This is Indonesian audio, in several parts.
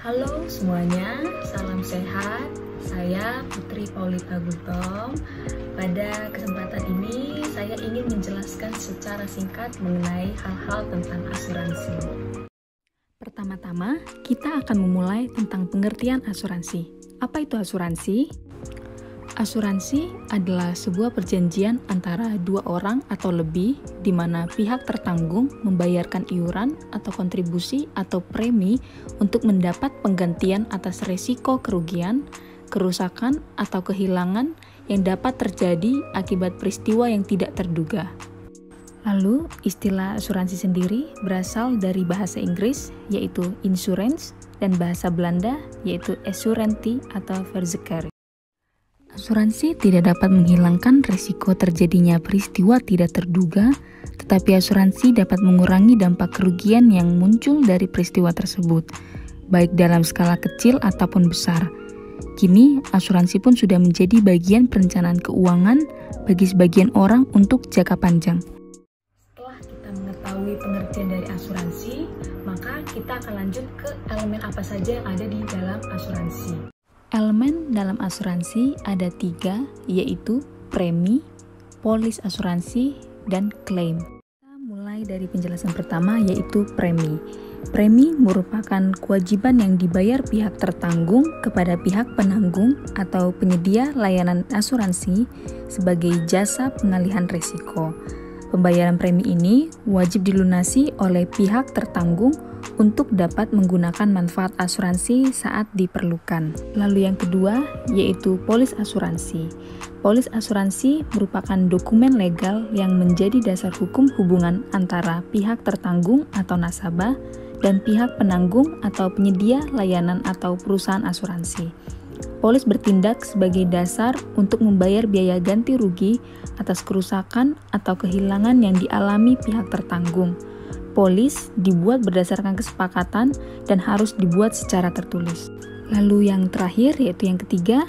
Halo semuanya, salam sehat. Saya Putri Paulita Gultom. Pada kesempatan ini, saya ingin menjelaskan secara singkat mengenai hal-hal tentang asuransi. Pertama-tama, kita akan memulai tentang pengertian asuransi. Apa itu asuransi? Asuransi adalah sebuah perjanjian antara dua orang atau lebih di mana pihak tertanggung membayarkan iuran atau kontribusi atau premi untuk mendapat penggantian atas resiko kerugian, kerusakan, atau kehilangan yang dapat terjadi akibat peristiwa yang tidak terduga. Lalu, istilah asuransi sendiri berasal dari bahasa Inggris yaitu insurance dan bahasa Belanda yaitu assurantie atau verzekering. Asuransi tidak dapat menghilangkan risiko terjadinya peristiwa tidak terduga, tetapi asuransi dapat mengurangi dampak kerugian yang muncul dari peristiwa tersebut, baik dalam skala kecil ataupun besar. Kini, asuransi pun sudah menjadi bagian perencanaan keuangan bagi sebagian orang untuk jangka panjang. Setelah kita mengetahui pengertian dari asuransi, maka kita akan lanjut ke elemen apa saja yang ada di dalam asuransi. Elemen dalam asuransi ada 3, yaitu premi, polis asuransi, dan klaim. Kita mulai dari penjelasan pertama, yaitu premi. Premi merupakan kewajiban yang dibayar pihak tertanggung kepada pihak penanggung atau penyedia layanan asuransi sebagai jasa pengalihan risiko. Pembayaran premi ini wajib dilunasi oleh pihak tertanggung untuk dapat menggunakan manfaat asuransi saat diperlukan. Lalu yang kedua, yaitu polis asuransi. Polis asuransi merupakan dokumen legal yang menjadi dasar hukum hubungan antara pihak tertanggung atau nasabah dan pihak penanggung atau penyedia layanan atau perusahaan asuransi. Polis bertindak sebagai dasar untuk membayar biaya ganti rugi atas kerusakan atau kehilangan yang dialami pihak tertanggung. Polis dibuat berdasarkan kesepakatan dan harus dibuat secara tertulis. Lalu yang terakhir, yaitu yang ketiga,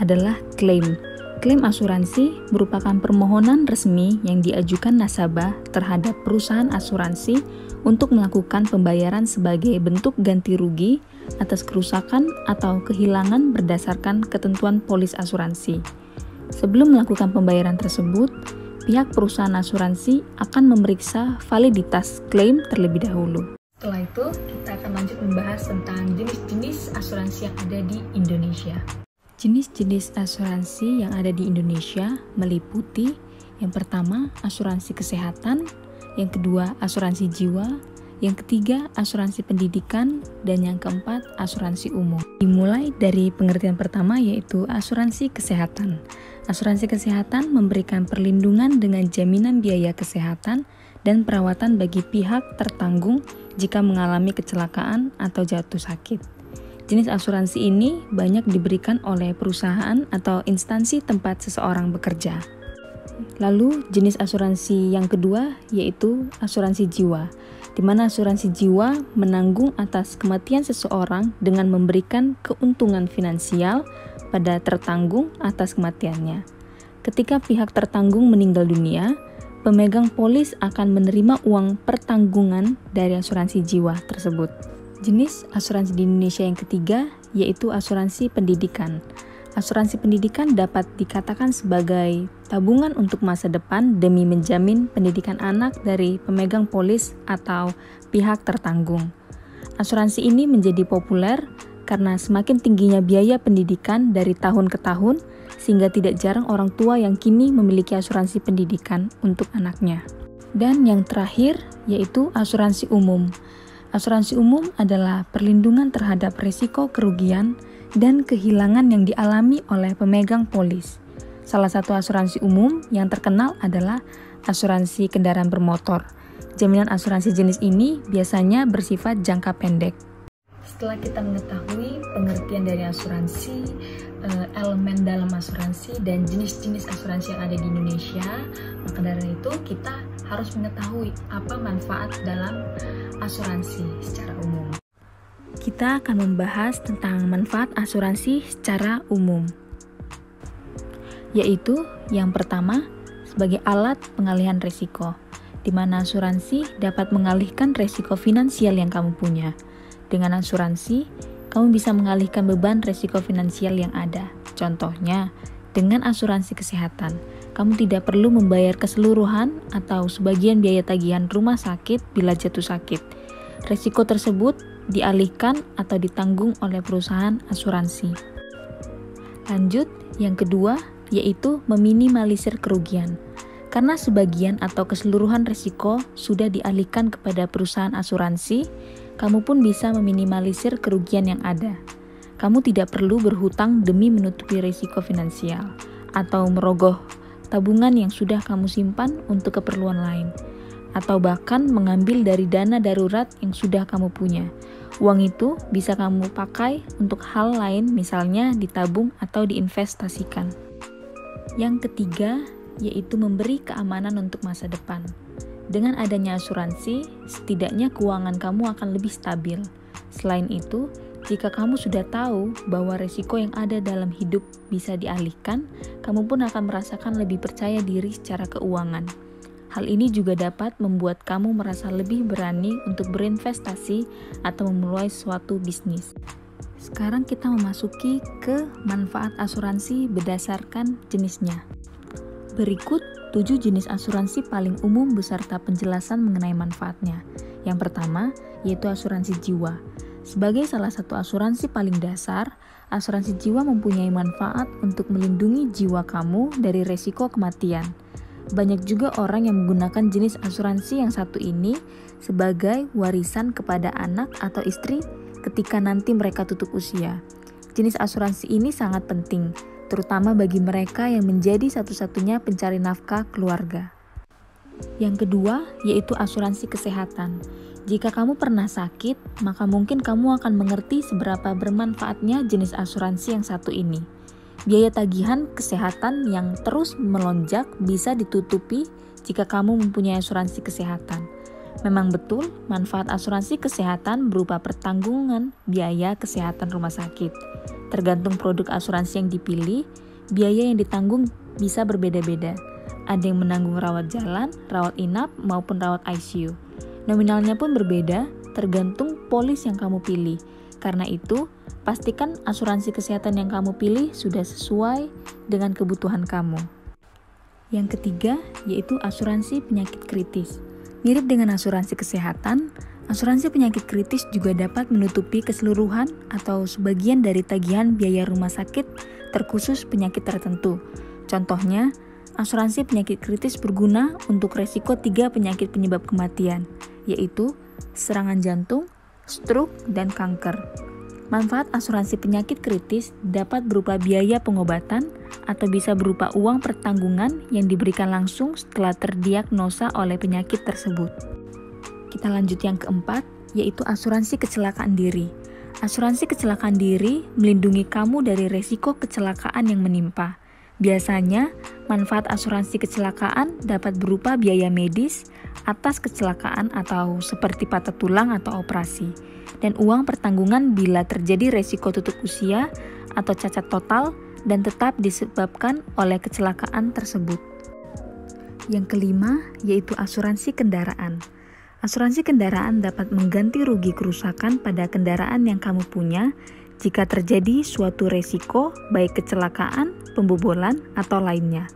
adalah klaim. Klaim asuransi merupakan permohonan resmi yang diajukan nasabah terhadap perusahaan asuransi untuk melakukan pembayaran sebagai bentuk ganti rugi atas kerusakan atau kehilangan berdasarkan ketentuan polis asuransi. Sebelum melakukan pembayaran tersebut, pihak perusahaan asuransi akan memeriksa validitas klaim terlebih dahulu. Setelah itu, kita akan lanjut membahas tentang jenis-jenis asuransi yang ada di Indonesia. Jenis-jenis asuransi yang ada di Indonesia meliputi yang pertama, asuransi kesehatan, yang kedua, asuransi jiwa, yang ketiga, asuransi pendidikan, dan yang keempat, asuransi umum. Dimulai dari pengertian pertama, yaitu asuransi kesehatan. Asuransi kesehatan memberikan perlindungan dengan jaminan biaya kesehatan dan perawatan bagi pihak tertanggung jika mengalami kecelakaan atau jatuh sakit. Jenis asuransi ini banyak diberikan oleh perusahaan atau instansi tempat seseorang bekerja. Lalu jenis asuransi yang kedua yaitu asuransi jiwa, di mana asuransi jiwa menanggung atas kematian seseorang dengan memberikan keuntungan finansial pada tertanggung atas kematiannya. Ketika pihak tertanggung meninggal dunia, pemegang polis akan menerima uang pertanggungan dari asuransi jiwa tersebut. Jenis asuransi di Indonesia yang ketiga yaitu asuransi pendidikan. Asuransi pendidikan dapat dikatakan sebagai tabungan untuk masa depan demi menjamin pendidikan anak dari pemegang polis atau pihak tertanggung. Asuransi ini menjadi populer karena semakin tingginya biaya pendidikan dari tahun ke tahun, sehingga tidak jarang orang tua yang kini memiliki asuransi pendidikan untuk anaknya. Dan yang terakhir, yaitu asuransi umum. Asuransi umum adalah perlindungan terhadap risiko kerugian dan kehilangan yang dialami oleh pemegang polis. Salah satu asuransi umum yang terkenal adalah asuransi kendaraan bermotor. Jaminan asuransi jenis ini biasanya bersifat jangka pendek. Setelah kita mengetahui pengertian dari asuransi, elemen dalam asuransi, dan jenis-jenis asuransi yang ada di Indonesia, maka dari itu kita harus mengetahui apa manfaat dalam asuransi secara umum. Kita akan membahas tentang manfaat asuransi secara umum, yaitu yang pertama, sebagai alat pengalihan risiko, di mana asuransi dapat mengalihkan risiko finansial yang kamu punya. Dengan asuransi, kamu bisa mengalihkan beban resiko finansial yang ada. Contohnya, dengan asuransi kesehatan, kamu tidak perlu membayar keseluruhan atau sebagian biaya tagihan rumah sakit bila jatuh sakit. Resiko tersebut dialihkan atau ditanggung oleh perusahaan asuransi. Lanjut, yang kedua yaitu meminimalisir kerugian. Karena sebagian atau keseluruhan risiko sudah dialihkan kepada perusahaan asuransi, kamu pun bisa meminimalisir kerugian yang ada. Kamu tidak perlu berhutang demi menutupi risiko finansial atau merogoh tabungan yang sudah kamu simpan untuk keperluan lain, atau bahkan mengambil dari dana darurat yang sudah kamu punya. Uang itu bisa kamu pakai untuk hal lain, misalnya ditabung atau diinvestasikan. Yang ketiga, yaitu memberi keamanan untuk masa depan. Dengan adanya asuransi, setidaknya keuangan kamu akan lebih stabil. Selain itu, jika kamu sudah tahu bahwa risiko yang ada dalam hidup bisa dialihkan, kamu pun akan merasakan lebih percaya diri secara keuangan. Hal ini juga dapat membuat kamu merasa lebih berani untuk berinvestasi atau memulai suatu bisnis. Sekarang kita memasuki ke manfaat asuransi berdasarkan jenisnya. Berikut 7 jenis asuransi paling umum beserta penjelasan mengenai manfaatnya. Yang pertama, yaitu asuransi jiwa. Sebagai salah satu asuransi paling dasar, asuransi jiwa mempunyai manfaat untuk melindungi jiwa kamu dari resiko kematian. Banyak juga orang yang menggunakan jenis asuransi yang satu ini sebagai warisan kepada anak atau istri ketika nanti mereka tutup usia. Jenis asuransi ini sangat penting, terutama bagi mereka yang menjadi satu-satunya pencari nafkah keluarga. Yang kedua, yaitu asuransi kesehatan. Jika kamu pernah sakit, maka mungkin kamu akan mengerti seberapa bermanfaatnya jenis asuransi yang satu ini. Biaya tagihan kesehatan yang terus melonjak bisa ditutupi jika kamu mempunyai asuransi kesehatan. Memang betul, manfaat asuransi kesehatan berupa pertanggungan biaya kesehatan rumah sakit. Tergantung produk asuransi yang dipilih, biaya yang ditanggung bisa berbeda-beda. Ada yang menanggung rawat jalan, rawat inap, maupun rawat ICU. Nominalnya pun berbeda, tergantung polis yang kamu pilih. Karena itu, pastikan asuransi kesehatan yang kamu pilih sudah sesuai dengan kebutuhan kamu. Yang ketiga, yaitu asuransi penyakit kritis. Mirip dengan asuransi kesehatan, asuransi penyakit kritis juga dapat menutupi keseluruhan atau sebagian dari tagihan biaya rumah sakit terkhusus penyakit tertentu. Contohnya, asuransi penyakit kritis berguna untuk resiko 3 penyakit penyebab kematian, yaitu serangan jantung, stroke, dan kanker. Manfaat asuransi penyakit kritis dapat berupa biaya pengobatan atau bisa berupa uang pertanggungan yang diberikan langsung setelah terdiagnosa oleh penyakit tersebut. Kita lanjut yang keempat, yaitu asuransi kecelakaan diri. Asuransi kecelakaan diri melindungi kamu dari resiko kecelakaan yang menimpa. Biasanya, manfaat asuransi kecelakaan dapat berupa biaya medis atas kecelakaan atau seperti patah tulang atau operasi, dan uang pertanggungan bila terjadi resiko tutup usia atau cacat total dan tetap disebabkan oleh kecelakaan tersebut. Yang kelima, yaitu asuransi kendaraan. Asuransi kendaraan dapat mengganti rugi kerusakan pada kendaraan yang kamu punya jika terjadi suatu resiko, baik kecelakaan, pembobolan, atau lainnya.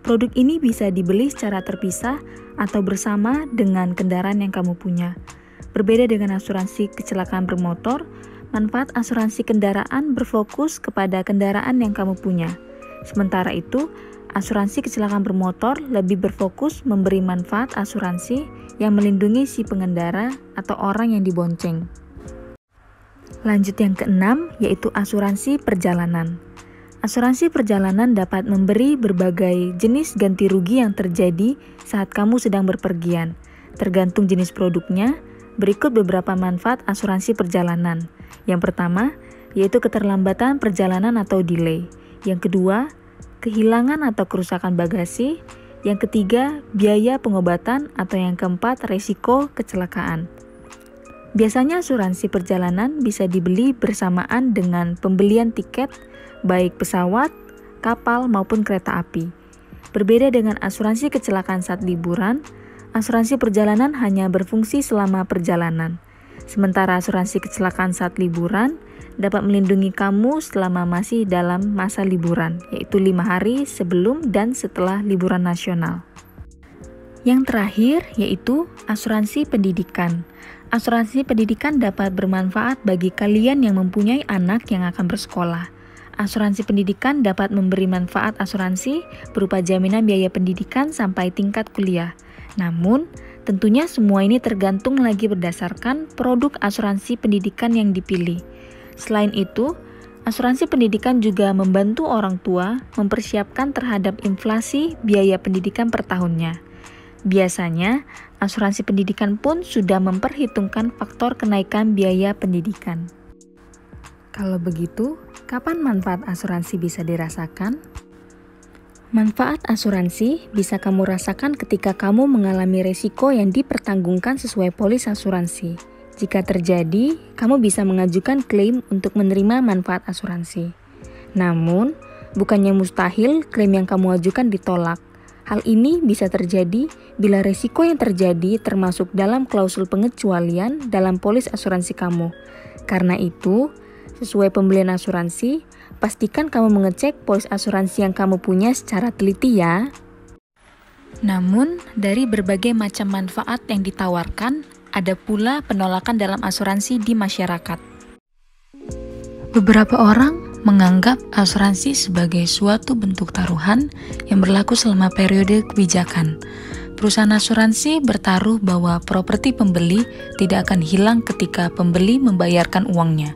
Produk ini bisa dibeli secara terpisah atau bersama dengan kendaraan yang kamu punya. Berbeda dengan asuransi kecelakaan bermotor, manfaat asuransi kendaraan berfokus kepada kendaraan yang kamu punya. Sementara itu, asuransi kecelakaan bermotor lebih berfokus memberi manfaat asuransi yang melindungi si pengendara atau orang yang dibonceng. Lanjut yang keenam, yaitu asuransi perjalanan. Asuransi perjalanan dapat memberi berbagai jenis ganti rugi yang terjadi saat kamu sedang berpergian. Tergantung jenis produknya, berikut beberapa manfaat asuransi perjalanan. Yang pertama, yaitu keterlambatan perjalanan atau delay. Yang kedua, kehilangan atau kerusakan bagasi. Yang ketiga, biaya pengobatan, atau yang keempat, resiko kecelakaan. Biasanya asuransi perjalanan bisa dibeli bersamaan dengan pembelian tiket, baik pesawat, kapal, maupun kereta api. Berbeda dengan asuransi kecelakaan saat liburan, asuransi perjalanan hanya berfungsi selama perjalanan. Sementara asuransi kecelakaan saat liburan dapat melindungi kamu selama masih dalam masa liburan, yaitu 5 hari sebelum dan setelah liburan nasional. Yang terakhir yaitu asuransi pendidikan. Asuransi pendidikan dapat bermanfaat bagi kalian yang mempunyai anak yang akan bersekolah. Asuransi pendidikan dapat memberi manfaat asuransi berupa jaminan biaya pendidikan sampai tingkat kuliah. Namun, tentunya semua ini tergantung lagi berdasarkan produk asuransi pendidikan yang dipilih. Selain itu, asuransi pendidikan juga membantu orang tua mempersiapkan terhadap inflasi biaya pendidikan per tahunnya. Biasanya, asuransi pendidikan pun sudah memperhitungkan faktor kenaikan biaya pendidikan. Kalau begitu, kapan manfaat asuransi bisa dirasakan? Manfaat asuransi bisa kamu rasakan ketika kamu mengalami risiko yang dipertanggungkan sesuai polis asuransi. Jika terjadi, kamu bisa mengajukan klaim untuk menerima manfaat asuransi. Namun, bukannya mustahil klaim yang kamu ajukan ditolak. Hal ini bisa terjadi bila risiko yang terjadi termasuk dalam klausul pengecualian dalam polis asuransi kamu. Karena itu, sesuai pembelian asuransi, pastikan kamu mengecek polis asuransi yang kamu punya secara teliti ya. Namun, dari berbagai macam manfaat yang ditawarkan, ada pula penolakan dalam asuransi di masyarakat. Beberapa orang menganggap asuransi sebagai suatu bentuk taruhan yang berlaku selama periode kebijakan. Perusahaan asuransi bertaruh bahwa properti pembeli tidak akan hilang ketika pembeli membayarkan uangnya.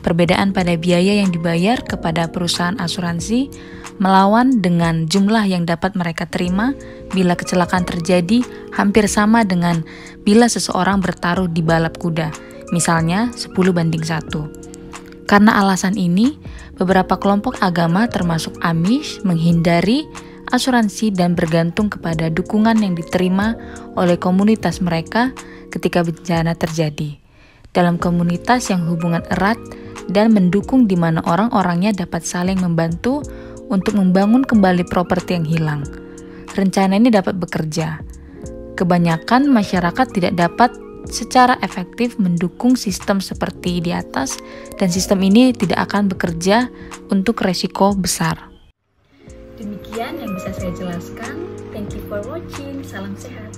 Perbedaan pada biaya yang dibayar kepada perusahaan asuransi melawan dengan jumlah yang dapat mereka terima bila kecelakaan terjadi hampir sama dengan bila seseorang bertaruh di balap kuda, misalnya 10:1. Karena alasan ini, beberapa kelompok agama termasuk Amish menghindari asuransi dan bergantung kepada dukungan yang diterima oleh komunitas mereka ketika bencana terjadi. Dalam komunitas yang hubungan erat dan mendukung di mana orang-orangnya dapat saling membantu untuk membangun kembali properti yang hilang. Rencana ini dapat bekerja. Kebanyakan masyarakat tidak dapat secara efektif mendukung sistem seperti di atas, dan sistem ini tidak akan bekerja untuk resiko besar. Demikian yang bisa saya jelaskan. Thank you for watching. Salam sehat.